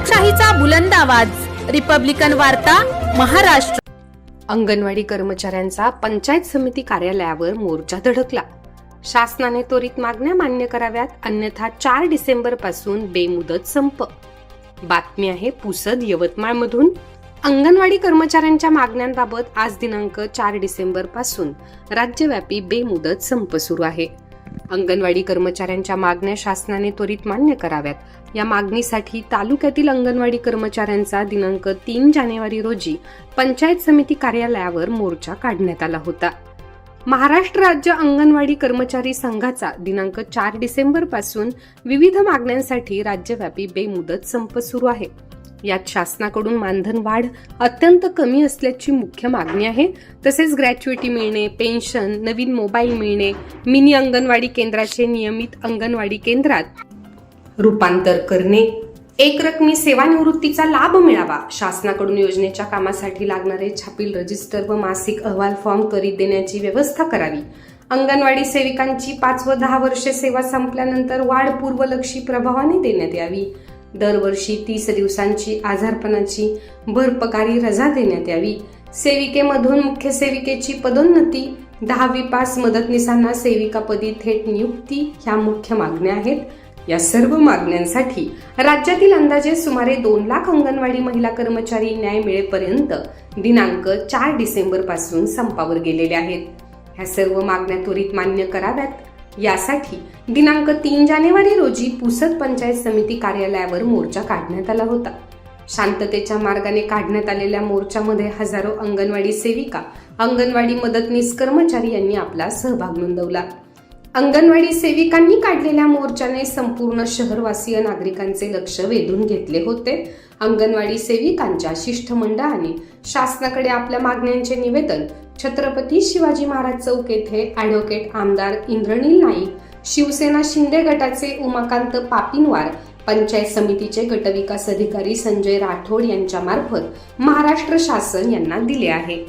लोकशाहीचा बुलंद आवाज, रिपब्लिकन वार्ता, महाराष्ट्र। अंगणवाडी कर्मचाऱ्यांचा पंचायत समिती कार्यालयावर मोर्चा धडकला। शासनाने त्वरित मागण्या मान्य कराव्यात, अन्यथा 4 डिसेंबर पासून बेमुदत संप। बातमी आहे पुसद यवतमाळ मधून। अंगणवाडी कर्मचाऱ्यांच्या मागण्यांबाबत आज दिनांक 4 डिसेंबर पासून राज्यव्यापी बेमुदत संप सुरू आहे। अंगणवाडी कर्मचाऱ्यांच्या मागण्या शासनाने त्वरित मान्य कराव्यात या मागणीसाठी तालुक्यातील अंगणवाडी कर्मचाऱ्यांचा दिनांक 3 जानेवारी रोजी पंचायत समिती कार्यालयावर मोर्चा काढण्यात आला होता। महाराष्ट्र राज्य अंगणवाडी कर्मचारी संघाचा दिनांक 4 डिसेंबर पासून विविध मागण्यांसाठी राज्यव्यापी बेमुदत संप सुरू आहे। यात शासनाकडून मानधन वाढ अत्यंत कमी असल्याची मुख्य मागणी आहे। तसेच ग्रॅच्युइटी मिळणे, पेन्शन, नवीन मोबाईल मिळणे, मिनी अंगणवाडी केंद्राचे नियमित अंगणवाडी केंद्रात रूपांतर करणे, एक रकमी सेवानिवृत्तीचा लाभ मिळावा, शासनाकडून योजनेच्या कामासाठी लागणारे छापील रजिस्टर व मासिक अहवाल फॉर्म त्वरित देण्याची व्यवस्था करावी, अंगणवाडी सेविकांची 5 व 10 वर्षे सेवा संपल्यानंतर वाढ पूर्वलक्षी प्रभावाने देण्यात यावी, दरवर्षी 30 दिवसांची आजारपणाची भरपगारी रजा देण्यात यावी, सेविकेमधून मुख्य सेविकेची पदोन्नती, 10वी पास मदतनीसांना सेविकापदी थेट नियुक्ती ह्या मुख्य मागण्या आहेत। या सर्व मागण्यांसाठी राज्यातील अंदाजे सुमारे 2 लाख अंगणवाडी महिला कर्मचारी न्याय मिळेपर्यंत दिनांक 4 डिसेंबर पासून संपावर गेलेले आहेत। ह्या सर्व मागण्या त्वरित मान्य कराव्यात यासाठी दिनांक 3 जानेवारी रोजी पुसद पंचायत समिती कार्यालयावर मोर्चा काढण्यात आला होता। शांततेच्या मार्गाने काढण्यात आलेल्या मोर्चामध्ये हजारो अंगणवाडी सेविका, अंगणवाडी मदतनीस कर्मचारी यांनी आपला सहभाग नोंदवला। अंगणवाडी सेविकांनी काढलेल्या मोर्चाने संपूर्ण शहरवासीय नागरिकांचे लक्ष वेधून घेतले होते। अंगणवाडी सेविकांच्या शिष्टमंडळाने शासनाकडे आपल्या मागण्यांचे निवेदन छत्रपती शिवाजी महाराज चौक येथे ॲडव्होकेट आमदार इंद्रनील नाईक, शिवसेना शिंदे गटाचे उमाकांत पापिनवार, पंचायत समितीचे गटविकास अधिकारी संजय राठोड यांच्या मार्फत महाराष्ट्र शासन यांना दिले आहे।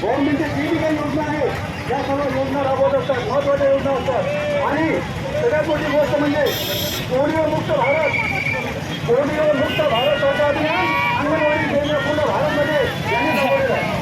गव्हर्नमेंटच्या जी काही योजना आहे त्या सर्व योजना राबवत असतात, महत्त्वाच्या योजना असतात। आणि सगळ्यात मोठी गोष्ट म्हणजे पोलिओ मुक्त भारत स्वतः अभियान अंगणवाडी केंद्र पूर्ण भारतमध्ये यांनी राबवलेलं आहे।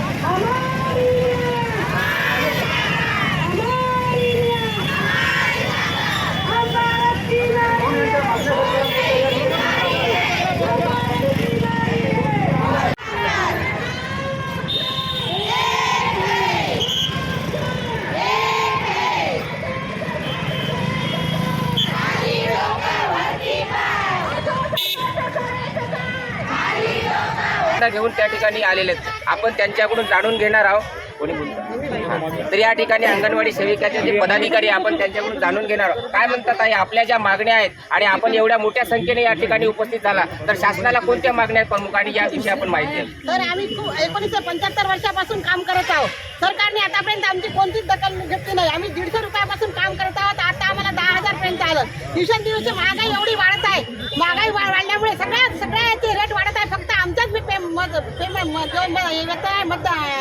घेऊन त्या ठिकाणी आलेले आहेत। आपण त्यांच्याकडून जाणून घेणार आहोत कोणी बोलतात। तर या ठिकाणी अंगणवाडी सेविकाचे जे पदाधिकारी आपण त्यांच्याकडून जाणून घेणार आहोत। काय म्हणतात आहे आपल्या ज्या मागण्या आहेत आणि आपण एवढ्या मोठ्या संख्येने या ठिकाणी उपस्थित झाला तर शासनाला कोणत्या मागण्या आहेत प्रमुख आणि याविषयी आपण माहिती आहे। तर आम्ही 1975 वर्षापासून काम करत आहोत। सरकारने आतापर्यंत आमची कोणतीच दखल घेतली नाही। आम्ही 150 रुपयापासून काम करत आहोत, आता आम्हाला 10,000 पर्यंत आलं। दिवसेंदिवस महागाई एवढी वाढत आहे, महागाई वाढल्यामुळे सगळ्याचे रेट वाढत आहे। फक्त आमचाच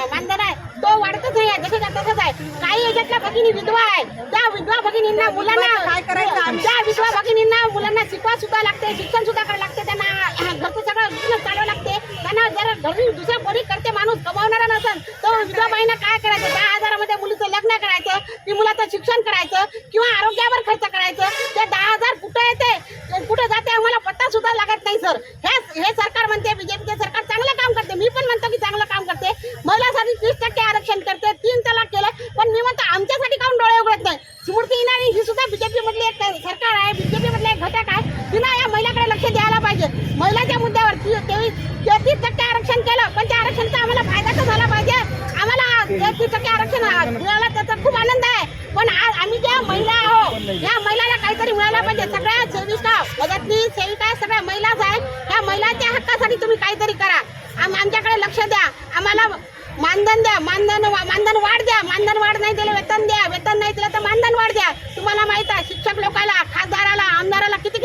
मानधन आहे तो वाढतच नाही आहे, जसं तसंच आहे। काही याच्यातल्या भगिनी विधवा आहे, त्या विधवा भगिनींना मुलांना काय करायचं, त्या विधवा भगिनींना मुलांना शिकवा सुद्धा लागते, शिक्षण सुद्धा करावं लागते, त्यांना घरचं सगळं बिझनेस चालवावं लागते। त्यांना जर घरी दुसऱ्या कोणी करते माणूस कमावणारा नसेल तर विधवा बाईंना काय करायचं, 10,000 मध्ये मुलीचं लग्न करायचं, ती मुलाचं शिक्षण करायचं किंवा आरोग्यावर खर्च करायचं। ते 10,000 कुठं येते, कुठं जाते आम्हाला पत्ता सुद्धा लागत नाही। सर हे सरकार म्हणते, बीजेपीचे सरकार चांगलं काम करते, मी पण म्हणतो की चांगलं काम करते, महिलांसाठी 30% आरक्षण करते, 3 तलाक केलं, पण मी म्हणतो आमच्यासाठी काऊन डोळे उघडत नाही। स्मृती इराणी ही सुद्धा बीजेपी मधली एक सरकार आहे, बीजेपी मधले एक घटक आहे, तिनं या महिलाकडे लक्ष द्यायला पाहिजे। महिलाच्या मुद्द्यावर 33% आरक्षण केलं, पण त्या आरक्षणाचा आम्हाला फायदा तर झाला पाहिजे। आम्हाला 33% आरक्षण मिळालं त्याचा खूप आनंद आहे, पण आज आम्ही ज्या महिला आहोत या महिलाला काहीतरी मिळायला पाहिजे। सगळ्या सेविका, मदतनीस सेविका सगळ्या महिलाच आहेत, या महिलांच्या हक्कासाठी तुम्ही काहीतरी करा, आमच्याकडे लक्ष द्या, आम्हाला मानधन द्या, मानधन वाढ द्या, मानधन वाढ नाही दिलं वेतन द्या, वेतन नाही दिलं तर मानधन वाढ द्या। तुम्हाला माहित आहे शिक्षक लोकांना, खासदाराला, आमदाराला किती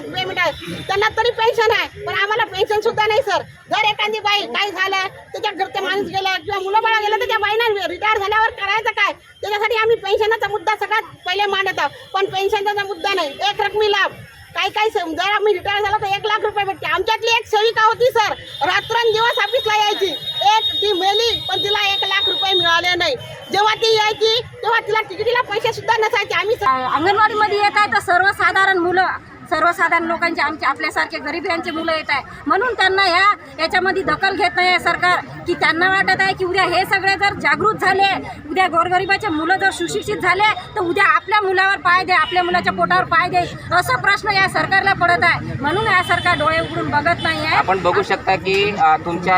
पेमेंट आहे त्यांना तरी पेन्शन आहे, पण आम्हाला पेन्शन सुद्धा नाही सर. जर एखादी बाई काही झालं, त्याच्या घरचे माणूस गेलं किंवा मुलं बाळा गेलं, तर त्या बाईनं रिटायर झाल्यावर करायचं काय? त्याच्यासाठी आम्ही पेन्शनचा मुद्दा सगळ्यात पहिले मांडत आहोत, पण पेन्शनचा मुद्दा नाही. एक रकमी लाभ काही जर आम्ही रिटायर झालो तर 1 लाख रुपये भेटते. आमच्यातली एक सेविका होती सर, रात्रंदिवस ऑफिसला यायची. ती मेली, पण तिला 1 लाख रुपये मिळाले नाही. जेव्हा ती यायची तेव्हा तिला तिकिटीला पैसे सुद्धा नसायचे. आम्ही अंगणवाडीमध्ये येत आहे तर सर्वसाधारण मुलं, सर्वसाधारण लोकांचे, आपल्यासारखे गरिबांचे मुलं येत आहे, म्हणून त्यांना याच्यामध्ये दखल घेत नाही आहे सरकार. की त्यांना वाटत आहे की उद्या हे सगळे जर जागृत झाले, उद्या गोरगरिबाचे मुलं जर सुशिक्षित झाले, तर उद्या आपल्या मुलावर पाय दे, आपल्या मुलाच्या पोटावर पाय दे, असा प्रश्न या सरकारला पडत आहे. म्हणून या सरकार डोळे उघडून बघत नाही आहे. आपण बघू शकता की तुमच्या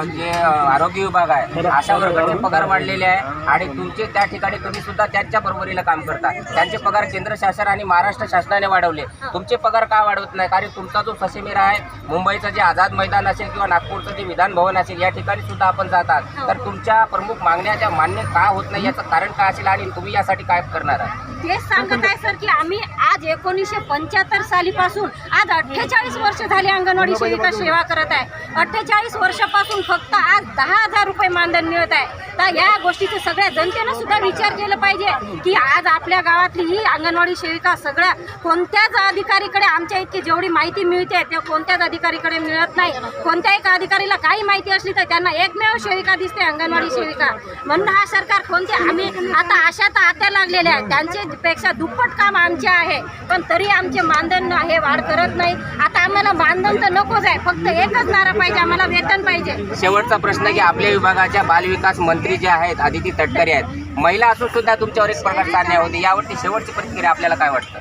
जे आरोग्य विभाग आहे, आशा वर्गाचे पगार वाढलेले आहे आणि तुमचे त्या ठिकाणी तुम्ही सुद्धा त्यांच्या बरोबरीला काम करता. त्यांचे पगार केंद्र शासन आणि महाराष्ट्र शासनाने वाढवले, तुमचे पगार का वाढवत नाही? कारण तुमचा जो ससेमिरा आहे, मुंबईचं जे आझाद मैदान असेल किंवा नागपूरचं जे विधान भवन असेल, या ठिकाणी सुद्धा आपण जातात. तर तुमच्या प्रमुख मागण्या ज्या मान्य का होत नाही याचं कारण काय असेल आणि तुम्ही यासाठी काय करणार आहात? तेच सांगत आहे सर की आम्ही आज 1975 सालीपासून आज 48 वर्ष झाले अंगणवाडी सेविका सेवा करत आहे. 48 वर्षापासून फक्त आज 10,000 रुपये मानधन मिळत आहे. तर या गोष्टीचे सगळ्या जनतेनं सुद्धा विचार केला पाहिजे की आज आपल्या गावातली ही अंगणवाडी सेविका सगळ्या कोणत्याच अधिकारीकडे आमच्या इतकी जेवढी माहिती मिळते ते कोणत्याच अधिकारीकडे मिळत नाही. कोणत्याही अधिकारीला काही माहिती असली तर त्यांना एकमेव सेविका दिसते, अंगणवाडी सेविका. म्हणून हा सरकार आम्ही आता आशा तर आत्या लागलेल्या आहेत, त्यांचे पेक्षा दुप्पट काम आमचे आहे, पण तरी आमचे मानधन हे वाढ करत नाही. आता आम्हाला मानधन तर नकोच आहे, फक्त एकच नारा पाहिजे, आम्हाला वेतन पाहिजे. शेवटचा प्रश्न की आपल्या विभागाच्या बालविकास मंत्री जे आहेत आदिती तटकरे आहेत, महिला असून सुद्धा तुमच्यावर एक प्रकारचा अन्याय होते, यावरती शेवटची प्रतिक्रिया आपल्याला काय वाटतं?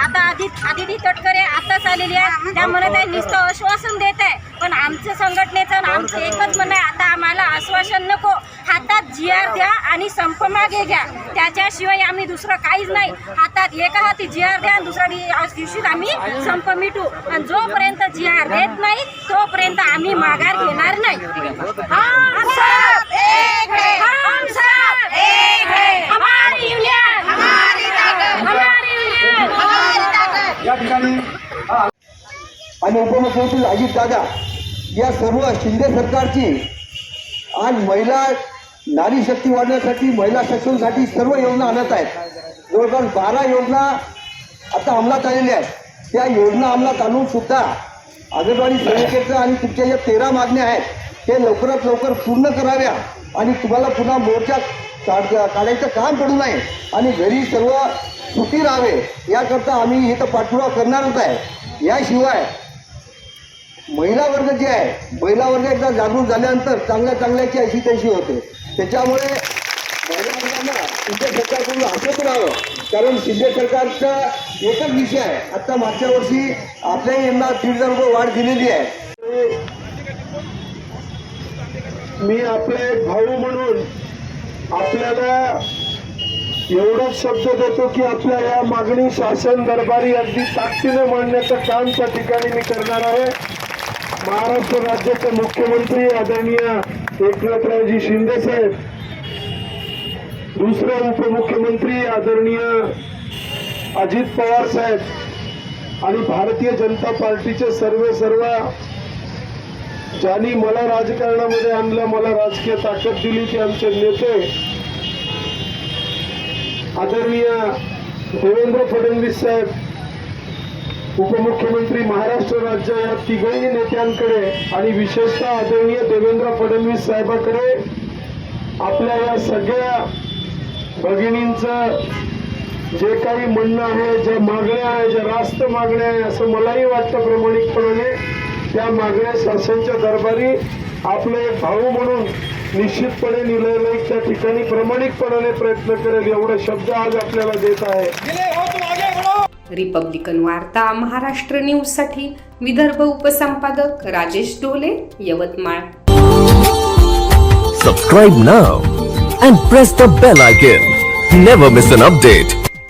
आता आदिती तटकरे आताच आलेली आहे, त्या म्हणत आहे नुसतं आश्वासन देत आहे, पण आमच्या संघटनेचं आणि आमचं एकच म्हणणं आहे, आता आम्हाला आश्वासन नको, हातात GR द्या आणि संप मागे घ्या. त्याच्याशिवाय आम्ही दुसरं काहीच नाही. हातात एका हाती GR द्या आणि दुसऱ्या दिवशी आम्ही संप मिटू. आणि जोपर्यंत GR देत नाही तोपर्यंत आम्ही माघार घेणार नाही. हम सब एक है, हम सब एक है, हमारी युनियन, हमारी ताकत, हमारी युनियन, हमारी ताकत. या ठिकाणी आणि उपमुख्यमंत्री अजितदादा या सर्व शिंदे सरकारची आज महिला नारी शक्ती वाढवण्यासाठी, महिला सक्षमीसाठी सर्व योजना आणत आहेत. जवळपास 12 योजना आता अंमलात आलेल्या आहेत. त्या योजना अंमलात आणून सुद्धा अंगणवाडी सेविकेचं आणि तुमच्या ज्या 13 मागण्या आहेत ते लवकरात लवकर पूर्ण कराव्या आणि तुम्हाला पुन्हा मोर्चा काढायचं काम पडू नये आणि घरी सर्व सुखी राहावे याकरता आम्ही इथं पाठपुरावा करणारच आहे. याशिवाय महिला वर्ग जे आहे, महिला वर्ग एकदा जागृत झाल्यानंतर चांगल्याची अशी तशी होते. त्याच्यामुळे महिला वर्गांना शिंदे सरकारकडून हसत राहावं, कारण शिंदे सरकारचा एकच विषय आहे. आता मागच्या वर्षी आपल्याही यांना 1,500 रुपये वाढ दिलेली आहे. मी आपले एक भाऊ म्हणून आपल्याला एवढाच शब्द देतो की आपल्या या मागणी शासन दरबारी अगदी ताकदीने मांडण्याचं काम त्या ठिकाणी मी करणार आहे. महाराष्ट्र राज्याचे मुख्यमंत्री आदरणीय एकनाथरावजी शिंदे साहेब, दुसरे उपमुख्यमंत्री आदरणीय अजित पवार साहेब आणि भारतीय जनता पार्टीचे सर्व ज्यांनी मला राजकारणामध्ये आणलं, मला राजकीय ताकद दिली, ते आमचे नेते आदरणीय देवेंद्र फडणवीस साहेब, उपमुख्यमंत्री महाराष्ट्र राज्य, या तिघही नेत्यांकडे आणि विशेषतः आदरणीय देवेंद्र फडणवीस साहेबांकडे आपल्या या सगळ्या भगिनींचं जे काही म्हणणं आहे, ज्या मागण्या आहे, ज्या रास्त मागण्या आहे, असं मलाही वाटतं प्रामाणिकपणाने त्या मागण्या शासनाच्या दरबारी आपले एक भाऊ म्हणून निश्चितपणे निलयलयिक त्या ठिकाणी प्रामाणिकपणाने प्रयत्न करेल एवढे शब्द आज आपल्याला देत आहे. रिपब्लिकन वार्ता महाराष्ट्र न्यूज साठी विदर्भ उपसंपादक राजेश डोले, Yavatmal. Subscribe now and press the bell icon. Never miss an update.